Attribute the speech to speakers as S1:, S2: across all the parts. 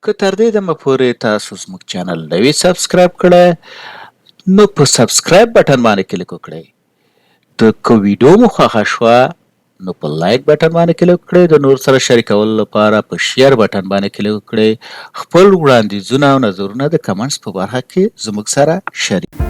S1: که تر دې دمه پورې تاسو زموږ چینل نه وي سبسکرایب کړی نو په سبسکرایب بټن باندې کلیک وکړئ. د که ویډیو مو خوښه شوه نو په لایک بټن باندې کلیک وکړئ. د نور سره شریکولو لپاره په شیر بټن باندې کلیک وکړئ. خپل وړاندیزونه او نظرونه د کمنټس په برخه کې زموږ سره شریک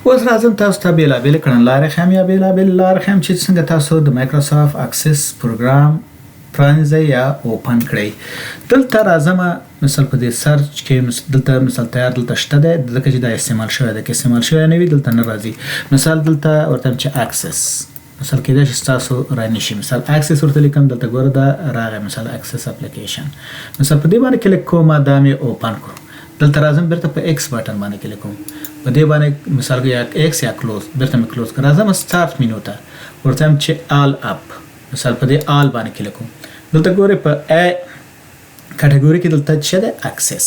S1: اوس راځم تاسو ته بیلابیل کړنلارې ښیم یا بیلابیل لارې ښیم چې څنګه تاسو د مایکروسافت اکسس پروګرام پرانیزئ یا اوپن کړئ. دلته راځم مثال په دې سرچ کې دلته مثال تیار دلته شته دی ځکه چې دا استعمال شوی دی. که استعمال شوی نه وي دلته نه راځي. مثال دلته ورته چې اکسس مثال کېدای شي ستاسو رانیشي. مثال اکسس ورته لیکم دلته ګوره دا راغی مثال اکسس اپلیکیشن. مثال په دې باندې کلیک کوم دا مې اوپن کړو. دلته راځم بیرته په ایکس بټن باندې کلیک کوم. په دې باندې مثال یا ایکس یا کلوز بیرته مې کلوز کړ. راځم سٹارټ مینو ته ورته هم چې آل اپ مثال په دې آل باندې کلیک کوم. دلته ګورئ په ا کټګوري کې دلته چې ده اکسس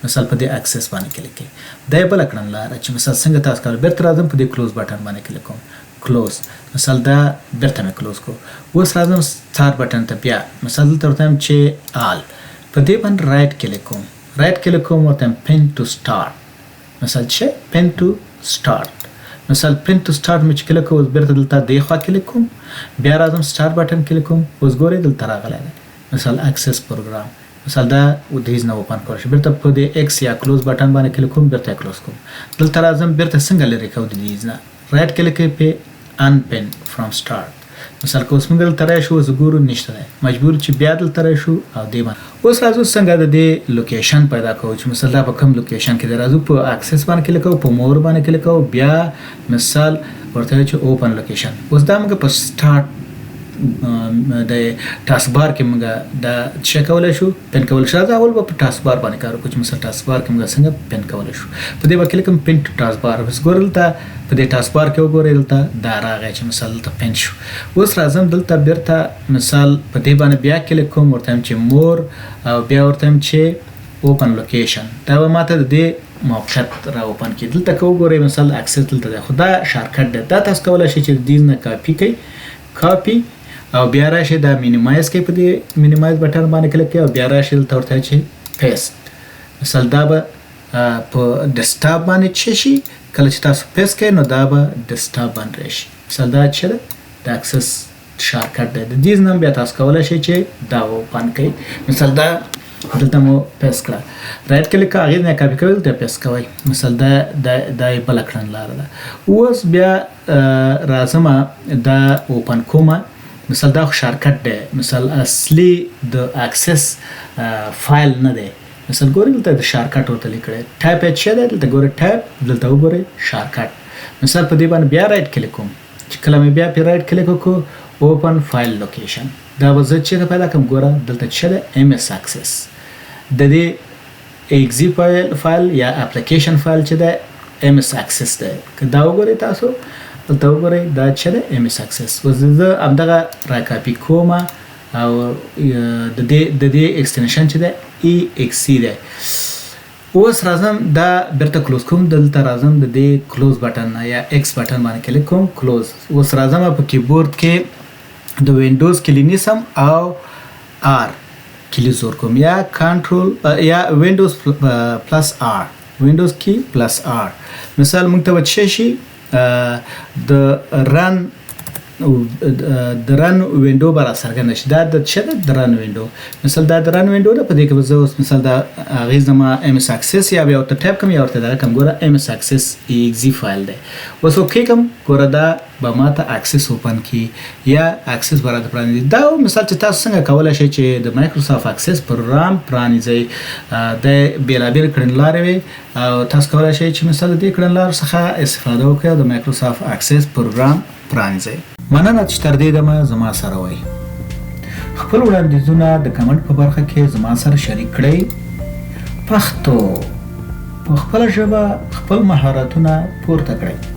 S1: مثال په دې اکسس باندې کلیک کړئ. دا یې بله کړنلاره چې مثال څنګه تاسو کولی. بیرته راځم په دې کلوز بټن باندې کلیک کوم. کلوز مثال دا بیرته مې کلوز کړو. اوس راځم سٹارټ بټن ته بیا مثال دلته ورته هم چې آل په دې باندې رایټ کلیک کوم. رایټ کلیک کوم ورته پن ټو سٹارټ مثال چې پن ټو سٹارټ مثال پن ټو سٹارټ مې چې کلیک کوم اوس بیرته دلته دې خوا کلیک کوم. بیا راځم سٹارټ بټن کلیک کوم. اوس ګورئ دلته راغلی دی مثال اکسس پروګرام مثال دا ودیز نه اوپن کړو شي. بیرته په دې ایکس یا کلوز بټن باندې کلیک کوم. بیرته کلوز کوم. دلته راځم بیرته څنګه لرې کوو د دیز نه. رایټ کلیک کوئ په ان پن فرام سٹارټ مثال که اوس موږ دلته راشو اوس ګورو نشته دی مجبور چې بیا دلته راشو او دې باندې. اوس راځو څنګه د دې لوکیشن پیدا کوو چې مثال دا په کوم لوکیشن کې دی. راځو په اکسس باندې کلیک کوو په مور باندې کلیک کوو بیا مثال ورته چې اوپن لوکیشن. اوس دا موږ په سٹارټ د ټاسک بار کې موږ دا څه کولای شو پن کولای شو. دا اول په ټاسک بار باندې کار وکړو چې مثال ټاسک بار کې موږ څنګه پن کولای شو. په دې باندې کلیک کوم پن ټاسک بار بس ګورل ته په دې ټاسک بار کې وګورئ دلته دا راغی چې مثال دلته پن شو. اوس راځم دلته بیرته مثال په دې باندې بیا کلیک کوم ورته هم چې مور او بیا ورته هم چې اوپن لوکیشن. دا به ماته د دې موقعیت را اوپن کړي. دلته که وګورئ مثال اکسس دلته دی خو دا شارټکټ دی. دا تاسو کولی شئ چې د دې نه کاپي کړئ کاپي او بیا راشي دا مینیمایز کوي. په دې مینیمایز بټن باندې کلیک کوي او بیا راشي دلته ورته چې پیست مثال دا به په ډیسکټاپ باندې چې شي کله چې تاسو پیست کوئ نو دا به ډیسکټاپ باندې راشي. مثال دا چې ده د اکسس شارټکټ دی. د دې نه بیا تاسو کولی شئ چې دا اوپن کړئ. مثال دا دلته مو پیست کړه. رایټ کلیک کوئ هغې نه کاپي کوئ دلته پیست کوئ. مثال دا یې بله کړنلاره ده. اوس بیا راځم دا اوپن کومه. مثال دا خو شارټکټ دی. مثال اصلي د اکسس فایل نه دی. مثال ګورئ دلته د شارټکټ ورته لیکلی ټایپ یې څه دی دلته ګورئ ټایپ دلته وګورئ شارټکټ. مثال په دې باندې بیا رایټ کلیک کوم چې کله مې بیا پې رایټ کلیک وکړو اوپن فایل لوکیشن دا به زه چېرته پیدا کړم. ګوره دلته څه دی ام اس اکسس د دې ایکزي فایل یا اپلیکیشن فایل چې دی ام اس اکسس دی. که دا وګورئ تاسو دلته وګورئ دا چې دی ام اس اکسس. اوس زه همدغه را کاپي کوم او د دې ایکسټنشن چې دی ای ایکس سی دی. اوس راځم دا بیرته کلوز کوم. دلته راځم د دې کلوز بټن یا ایکس بټن باندې کلیک کوم کلوز. اوس راځم په کیبورډ کې د وینډوز کلی نیسم او آر کلی زور کوم یا کنټرول یا وینډوز پلس آر وینډوز کی پلس آر. مثال موږ ته وڅ شي د رن وینډو به را څرګنده شي. دا د څه ده د رن وینډو. مثال دا د رن وینډو ده. په دې کې به زه اوس مثال دا هغې زما ام اس اکسس یا بیا ورته ټایپ کوم یا ورته دغه کوم. ګوره ام اس اکسس ایکزي فایل دی. اوس اوکې کوم. ګوره دا به ماته اکسس اوپن کړي یا اکسس به راته پرانیزي. دا مثال چې تاسو څنګه کولی شئ چې د مایکروسافت اکسس پروګرام پرانیزئ. د بېلابېلې کړنلارې وي او تاسو کولی شئ چې مثال د دې کړنلارو څخه استفاده وکړئ او د مایکروسافت اکسس پروګرام پرانیزئ. مننه چې تر دې دمه زما سره وئ. خپل وړاندیزونه د کمنټ په برخه کې زما سره شریک کړئ. پښتو په خپله ژبه خپل مهارتونه پورته کړئ.